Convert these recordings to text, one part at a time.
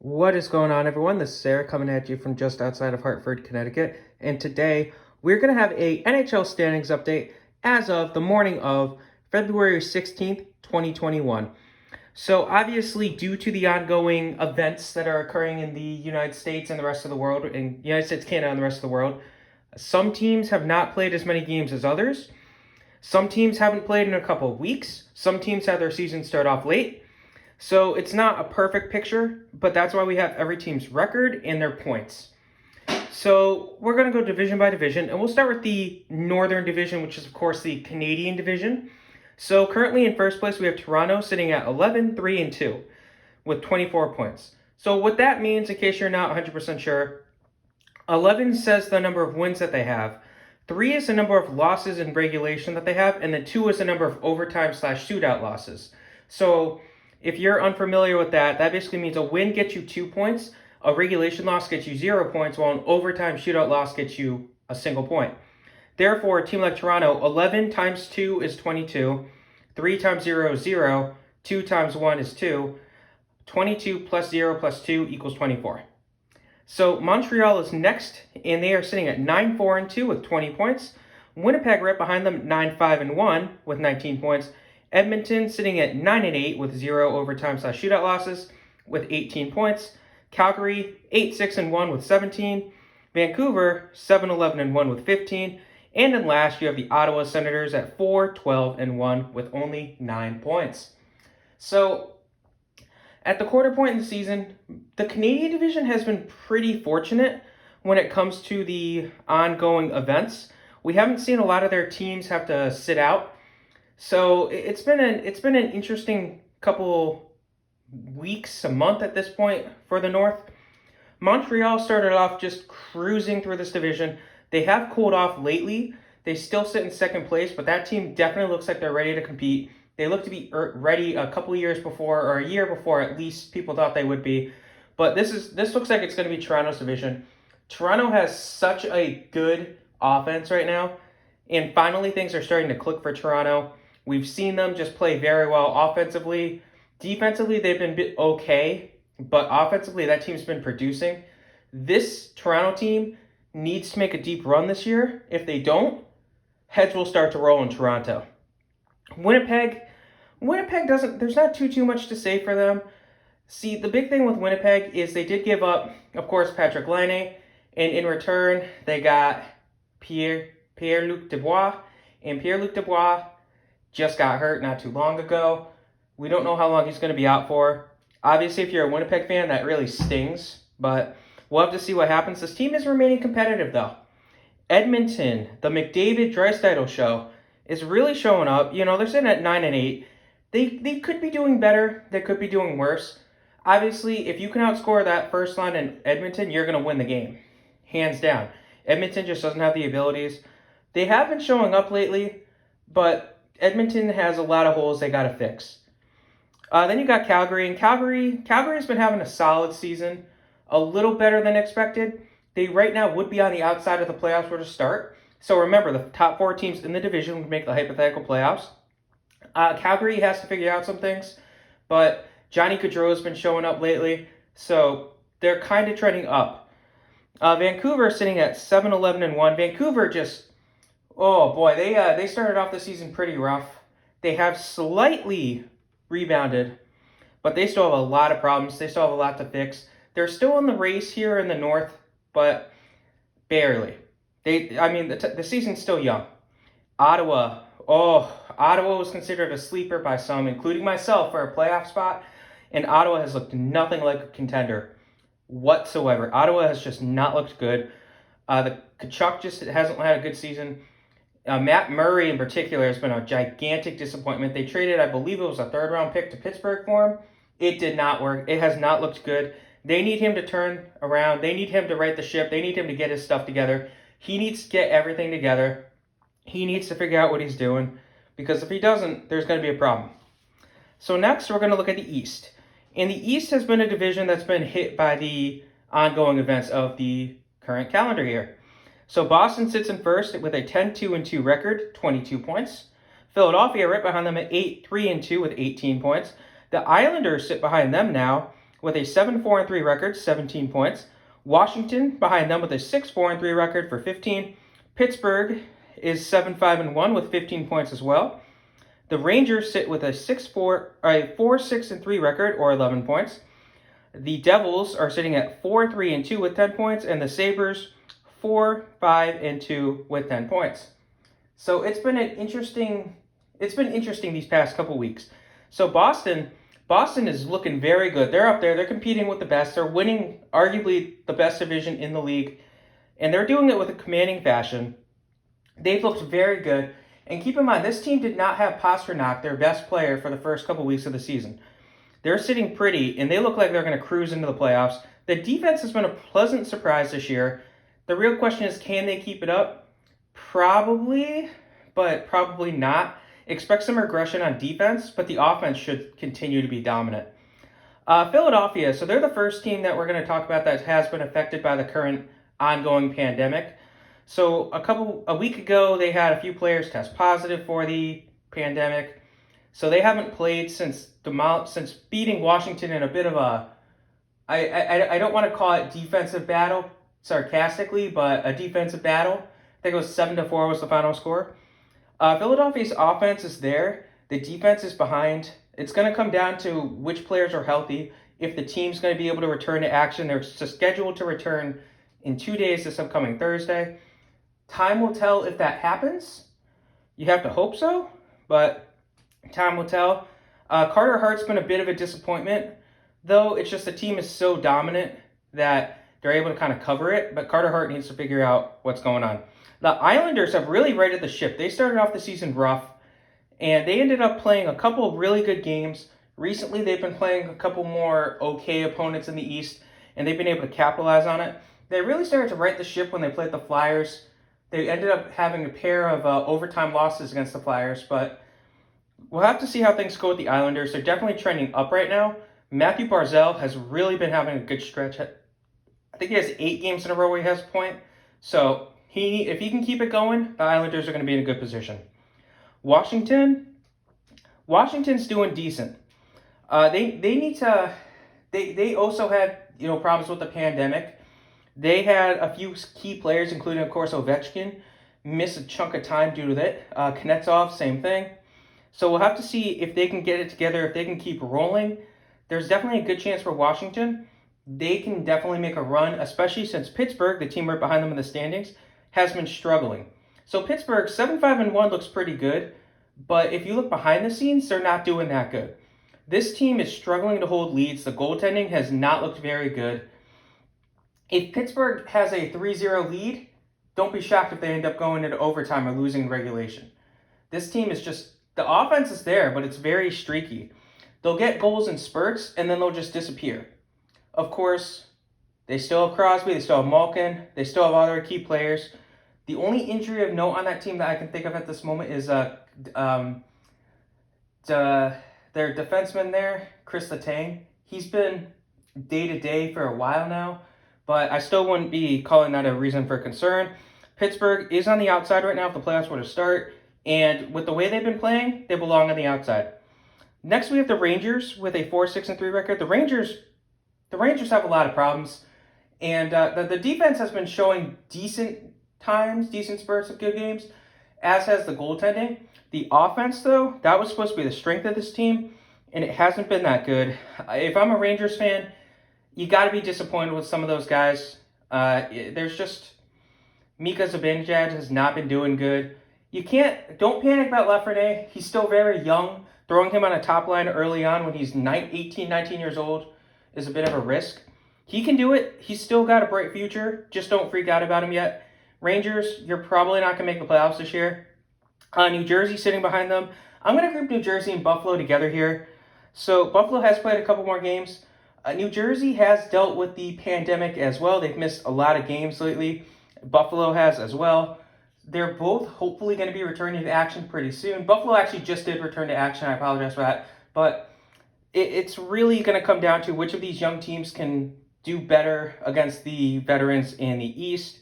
What is going on, everyone? This is Sarah coming at you from just outside of Hartford, Connecticut. And today we're going to have a NHL Standings update as of the morning of February 16th, 2021. So obviously, due to the ongoing events that are occurring in the United States and the rest of the world, in United States, Canada, and the rest of the world, some teams have not played as many games as others. Some teams haven't played in a couple of weeks. Some teams had their season start off late. So it's not a perfect picture, but that's why we have every team's record and their points. So we're going to go division by division, and we'll start with the Northern Division, which is, of course, the Canadian Division. So currently in first place, we have Toronto sitting at 11-3-2 with 24 points. So what that means, in case you're not 100% sure, 11 says the number of wins that they have. 3 is the number of losses in regulation that they have, and then 2 is the number of overtime/shootout losses. So if you're unfamiliar with that, that basically means a win gets you 2 points, a regulation loss gets you 0 points, while an overtime shootout loss gets you a single point. Therefore, a team like Toronto, 11 times 2 is 22, 3 times 0 is 0, 2 times 1 is 2, 22 plus 0 plus 2 equals 24. So Montreal is next, and they are sitting at 9-4-2 with 20 points. Winnipeg right behind them, 9-5-1 with 19 points. Edmonton sitting at 9-8 with 0 overtime/shootout losses with 18 points. Calgary 8-6-1 with 17. Vancouver 7-11-1 with 15. And then last you have the Ottawa Senators at 4-12-1 with only 9 points. So at the quarter point in the season, the Canadian division has been pretty fortunate when it comes to the ongoing events. We haven't seen a lot of their teams have to sit out. So it's been an interesting couple weeks, a month at this point for the North. Montreal started off just cruising through this division. They have cooled off lately. They still sit in second place, but that team definitely looks like they're ready to compete. They look to be ready a couple of years before, or a year before at least people thought they would be. But this looks like it's going to be Toronto's division. Toronto has such a good offense right now, and finally things are starting to click for Toronto. We've seen them just play very well offensively. Defensively, they've been okay, but offensively, that team's been producing. This Toronto team needs to make a deep run this year. If they don't, heads will start to roll in Toronto. Winnipeg doesn't, there's not too much to say for them. See, the big thing with Winnipeg is they did give up, of course, Patrick Laine, and in return, they got Pierre-Luc Dubois, and Pierre-Luc Dubois just got hurt not too long ago. We don't know how long he's going to be out for. Obviously, if you're a Winnipeg fan, that really stings, but we'll have to see what happens. This team is remaining competitive, though. Edmonton, the McDavid-Draisaitl show, is really showing up. You know, they're sitting at 9-8. They could be doing better. They could be doing worse. Obviously, if you can outscore that first line in Edmonton, you're going to win the game. Hands down. Edmonton just doesn't have the abilities. They have been showing up lately, but Edmonton has a lot of holes they got to fix. Then you got Calgary, and Calgary's been having a solid season, a little better than expected. They right now would be on the outside of the playoffs for the start. So remember, the top 4 teams in the division would make the hypothetical playoffs. Calgary has to figure out some things, but Johnny Gaudreau's been showing up lately, so they're kind of trending up. Vancouver sitting at 7-11-1. Vancouver just, oh boy, they started off the season pretty rough. They have slightly rebounded, but they still have a lot of problems. They still have a lot to fix. They're still in the race here in the North, but barely. The season's still young. Ottawa was considered a sleeper by some, including myself, for a playoff spot, and Ottawa has looked nothing like a contender whatsoever. Ottawa has just not looked good. The Kachuk just hasn't had a good season. Matt Murray, in particular, has been a gigantic disappointment. They traded, I believe it was a third-round pick to Pittsburgh for him. It did not work. It has not looked good. They need him to turn around. They need him to right the ship. They need him to get his stuff together. He needs to get everything together. He needs to figure out what he's doing, because if he doesn't, there's going to be a problem. So next, we're going to look at the East. And the East has been a division that's been hit by the ongoing events of the current calendar year. So Boston sits in first with a 10-2-2 record, 22 points. Philadelphia right behind them at 8-3-2 with 18 points. The Islanders sit behind them now with a 7-4-3 record, 17 points. Washington behind them with a 6-4-3 record for 15. Pittsburgh is 7-5-1 with 15 points as well. The Rangers sit with a 4-6-3 record, or 11 points. The Devils are sitting at 4-3-2 with 10 points, and the Sabres 4-5-2 with 10 points. So it's been interesting these past couple weeks. So Boston is looking very good. They're up there. They're competing with the best. They're winning arguably the best division in the league, and they're doing it with a commanding fashion. They've looked very good. And keep in mind, this team did not have Pastrnak, their best player, for the first couple weeks of the season. They're sitting pretty, and they look like they're going to cruise into the playoffs. The defense has been a pleasant surprise this year. The real question is, can they keep it up? Probably, but probably not. Expect some regression on defense, but the offense should continue to be dominant. Philadelphia, so they're the first team that we're going to talk about that has been affected by the current ongoing pandemic. So a week ago, they had a few players test positive for the pandemic. So they haven't played since beating Washington in a bit of a, I don't want to call it defensive battle sarcastically, but a defensive battle. I think it was 7-4 was the final score. Philadelphia's offense is there. The defense is behind. It's going to come down to which players are healthy. If the team's going to be able to return to action, they're scheduled to return in 2 days this upcoming Thursday. Time will tell if that happens. You have to hope so, but time will tell. Carter Hart's been a bit of a disappointment, though. It's just the team is so dominant that they're able to kind of cover it, but Carter Hart needs to figure out what's going on. The Islanders have really righted the ship. They started off the season rough, and they ended up playing a couple of really good games. Recently, they've been playing a couple more okay opponents in the East, and they've been able to capitalize on it. They really started to right the ship when they played the Flyers. They ended up having a pair of overtime losses against the Flyers, but we'll have to see how things go with the Islanders. They're definitely trending up right now. Matthew Barzal has really been having a good stretch. I think he has 8 games in a row where he has a point. So if he can keep it going, the Islanders are going to be in a good position. Washington's doing decent. They also had problems with the pandemic. They had a few key players, including, of course, Ovechkin, miss a chunk of time due to that. Kuznetsov, same thing. So we'll have to see if they can get it together, if they can keep rolling. There's definitely a good chance for Washington. They can definitely make a run, especially since Pittsburgh, the team right behind them in the standings, has been struggling. So Pittsburgh, 7-5-1 looks pretty good, but if you look behind the scenes, they're not doing that good. This team is struggling to hold leads. The goaltending has not looked very good. If Pittsburgh has a 3-0 lead, don't be shocked if they end up going into overtime or losing regulation. This team is just, the offense is there, but it's very streaky. They'll get goals in spurts, and then they'll just disappear. Of course, they still have Crosby, they still have Malkin, they still have other key players. The only injury of note on that team that I can think of at this moment is their defenseman there, Chris Letang. He's been day-to-day for a while now, but I still wouldn't be calling that a reason for concern. Pittsburgh is on the outside right now if the playoffs were to start, and with the way they've been playing, they belong on the outside. Next, we have the Rangers with a 4-6-3 record. The Rangers have a lot of problems, and the defense has been showing decent spurts of good games, as has the goaltending. The offense, though, that was supposed to be the strength of this team, and it hasn't been that good. If I'm a Rangers fan, you got to be disappointed with some of those guys. There's just Mika Zibanejad has not been doing good. Don't panic about Lafreniere. He's still very young. Throwing him on a top line early on when he's 18, 19 years old is a bit of a risk. He can do it. He's still got a bright future. Just don't freak out about him yet. Rangers, you're probably not going to make the playoffs this year. New Jersey sitting behind them. I'm going to group New Jersey and Buffalo together here. So Buffalo has played a couple more games. New Jersey has dealt with the pandemic as well. They've missed a lot of games lately. Buffalo has as well. They're both hopefully going to be returning to action pretty soon. Buffalo actually just did return to action. I apologize for that. But it's really going to come down to which of these young teams can do better against the veterans in the East.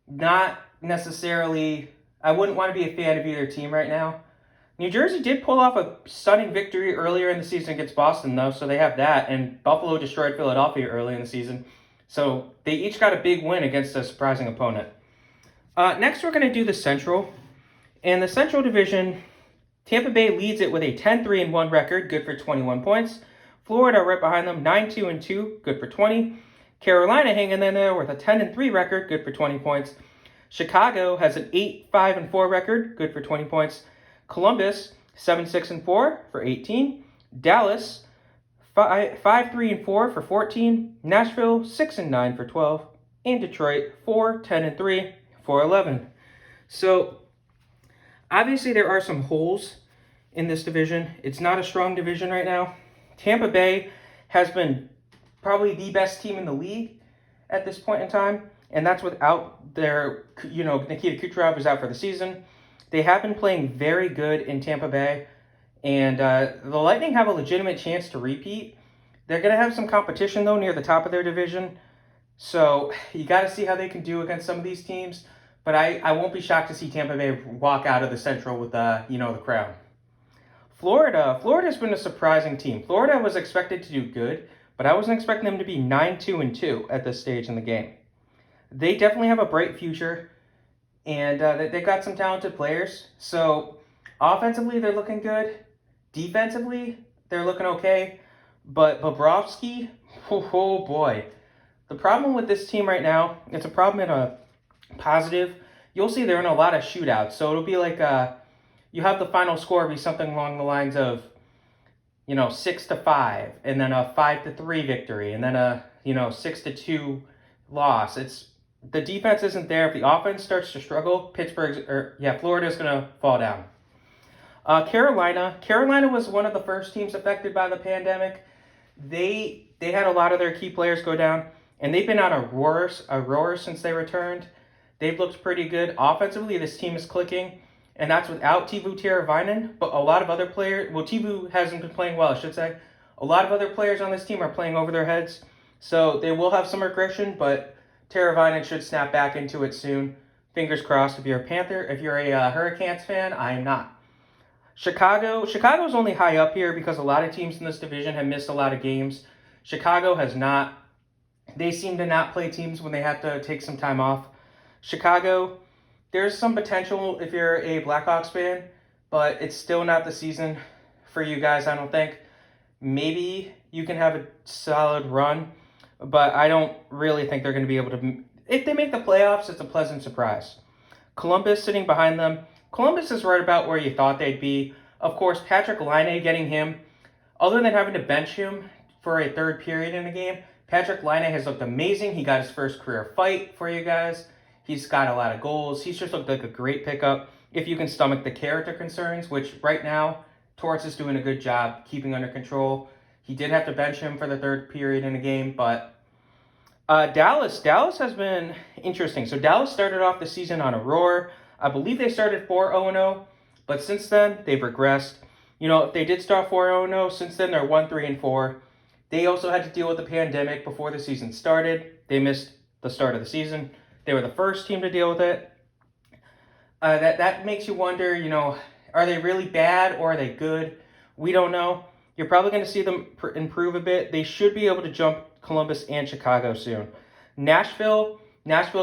Not necessarily, I wouldn't want to be a fan of either team right now. New Jersey did pull off a stunning victory earlier in the season against Boston, though, so they have that. And Buffalo destroyed Philadelphia early in the season. So they each got a big win against a surprising opponent. Next, we're going to do the Central. In the Central Division, Tampa Bay leads it with a 10-3-1 record, good for 21 points. Florida right behind them, 9-2-2, good for 20. Carolina hanging in there with a 10-3 record, good for 20 points. Chicago has an 8-5-4 record, good for 20 points. Columbus, 7-6-4 for 18. Dallas, 5-3-4 for 14. Nashville, 6-9 for 12. And Detroit, 4-10-3 for 11. So, obviously there are some holes in this division. It's not a strong division right now. Tampa Bay has been probably the best team in the league at this point in time, and that's without their, Nikita Kucherov is out for the season. They have been playing very good in Tampa Bay, and the Lightning have a legitimate chance to repeat. They're going to have some competition, though, near the top of their division, so you got to see how they can do against some of these teams, but I won't be shocked to see Tampa Bay walk out of the Central with, the crown. Florida's been a surprising team. Florida was expected to do good, but I wasn't expecting them to be 9-2-2 at this stage in the game. They definitely have a bright future, and they've got some talented players. So offensively, they're looking good. Defensively, they're looking okay. But Bobrovsky, oh boy. The problem with this team right now, it's a problem in a positive. You'll see they're in a lot of shootouts. So it'll be like you have the final score be something along the lines of 6-5, and then a 5-3 victory, and then a 6-2 loss. The defense isn't there. If the offense starts to struggle, Florida's gonna fall down. Carolina was one of the first teams affected by the pandemic. They had a lot of their key players go down, and they've been on a roar since they returned. They've looked pretty good offensively. This team is clicking. And that's without Teuvo Teravainen, but a lot of other players, Teuvo hasn't been playing well, I should say. A lot of other players on this team are playing over their heads, so they will have some regression, but Teravainen should snap back into it soon. Fingers crossed if you're a Hurricanes fan. I am not. Chicago's only high up here because a lot of teams in this division have missed a lot of games. Chicago has not. They seem to not play teams when they have to take some time off. Chicago, there's some potential if you're a Blackhawks fan, but it's still not the season for you guys, I don't think. Maybe you can have a solid run, but I don't really think they're going to be able to. If they make the playoffs, it's a pleasant surprise. Columbus sitting behind them. Columbus is right about where you thought they'd be. Of course, Patrick Laine getting him, other than having to bench him for a third period in the game, Patrick Laine has looked amazing. He got his first career fight for you guys. He's got a lot of goals. He's just looked like a great pickup if you can stomach the character concerns, which right now, Torts is doing a good job keeping under control. He did have to bench him for the third period in the game, but Dallas has been interesting. So Dallas started off the season on a roar. I believe they started 4-0-0, but since then, they've regressed. If they did start 4-0-0, since then they're 1-3-4. They also had to deal with the pandemic before the season started. They missed the start of the season. They were the first team to deal with it. That makes you wonder, are they really bad or are they good? We don't know. You're probably going to see them improve a bit. They should be able to jump Columbus and Chicago soon. Nashville's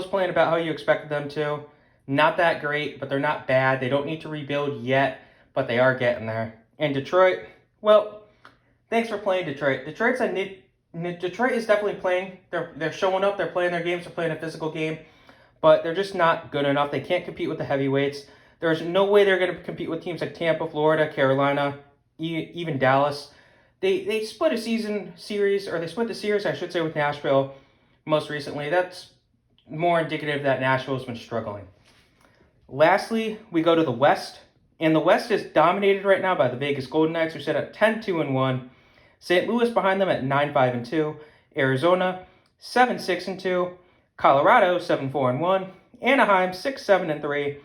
playing about how you expected them to. Not that great, but they're not bad. They don't need to rebuild yet, but they are getting there. And Detroit, well, thanks for playing Detroit. Detroit is definitely playing. They're showing up. They're playing their games. They're playing a physical game, but they're just not good enough. They can't compete with the heavyweights. There's no way they're going to compete with teams like Tampa, Florida, Carolina, even Dallas. They split a series, I should say, with Nashville most recently. That's more indicative that Nashville's been struggling. Lastly, we go to the West, and the West is dominated right now by the Vegas Golden Knights, who sit at 10-2-1. St. Louis behind them at 9-5-2. Arizona 7-6-2. Colorado 7-4-1. Anaheim 6-7-3.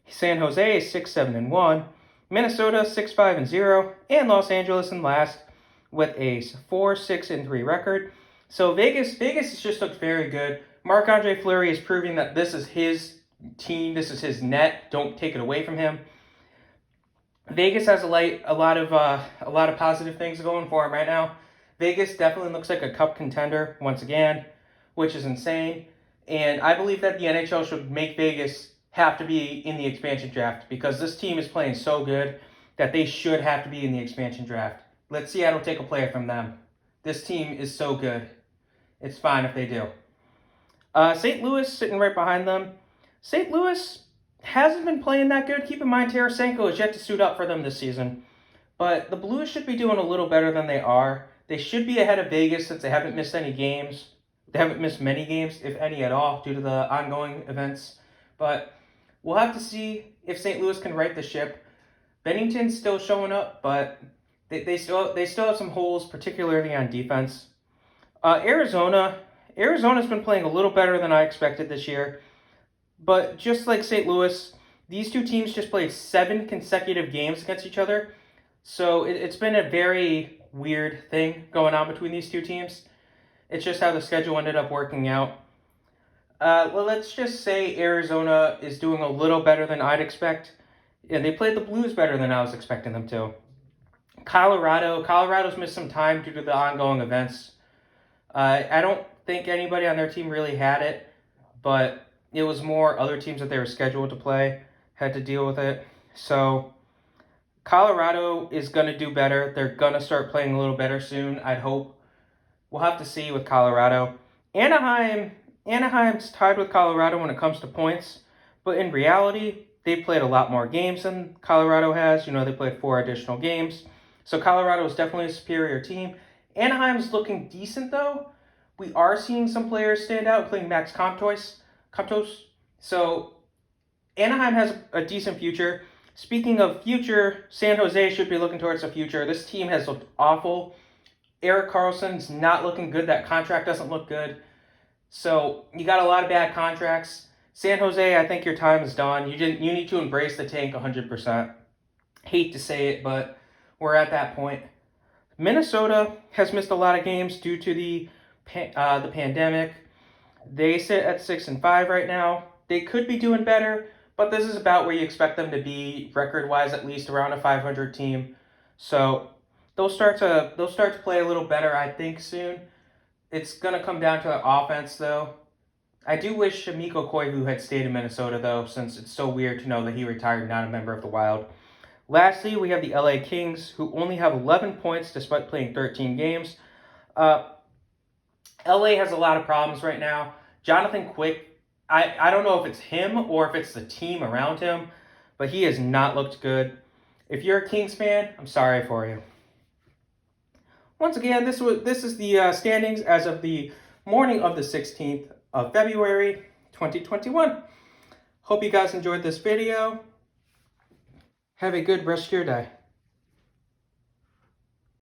San Jose 6-7-1. Minnesota 6-5-0. And Los Angeles in last with a 4-6-3 record. So Vegas has just looked very good. Marc-Andre Fleury is proving that this is his team. This is his net. Don't take it away from him. Vegas has a lot of positive things going for him right now. Vegas definitely looks like a cup contender once again, which is insane. And I believe that the NHL should make Vegas have to be in the expansion draft because this team is playing so good that they should have to be in the expansion draft. Let Seattle take a player from them. This team is so good. It's fine if they do. St. Louis sitting right behind them. St. Louis hasn't been playing that good. Keep in mind, Tarasenko is yet to suit up for them this season. But the Blues should be doing a little better than they are. They should be ahead of Vegas since they haven't missed any games. They haven't missed many games, if any at all, due to the ongoing events. But we'll have to see if St. Louis can right the ship. Bennington's still showing up, but they still have some holes, particularly on defense. Arizona's been playing a little better than I expected this year. But just like St. Louis, these two teams just played 7 consecutive games against each other. So it's been a very weird thing going on between these two teams. It's just how the schedule ended up working out. Well, let's just say Arizona is doing a little better than I'd expect. And they played the Blues better than I was expecting them to. Colorado's missed some time due to the ongoing events. I don't think anybody on their team really had it, but it was more other teams that they were scheduled to play had to deal with it. So Colorado is going to do better. They're going to start playing a little better soon, I'd hope. We'll have to see with Colorado. Anaheim's tied with Colorado when it comes to points, but in reality, they played a lot more games than Colorado has. They played 4 additional games. So Colorado is definitely a superior team. Anaheim's looking decent, though. We are seeing some players stand out, including Max Comtos. So Anaheim has a decent future. Speaking of future, San Jose should be looking towards the future. This team has looked awful. Erik Karlsson's not looking good. That contract doesn't look good. So you got a lot of bad contracts. San Jose, I think your time is done. You need to embrace the tank 100%. Hate to say it, but we're at that point. Minnesota has missed a lot of games due to the pandemic. They sit at 6-5 right now. They could be doing better, but this is about where you expect them to be record-wise, at least around a 500 team. So they'll start to play a little better, I think, soon. It's gonna come down to the offense, though. I do wish Mikko Koivu had stayed in Minnesota, though, since it's so weird to know that he retired not a member of the Wild. Lastly, we have the LA Kings, who only have 11 points despite playing 13 games. LA has a lot of problems right now. Jonathan Quick, I don't know if it's him or if it's the team around him, but he has not looked good. If you're a Kings fan, I'm sorry for you. Once again, this is the standings as of the morning of the 16th of February, 2021. Hope you guys enjoyed this video. Have a good rest of your day.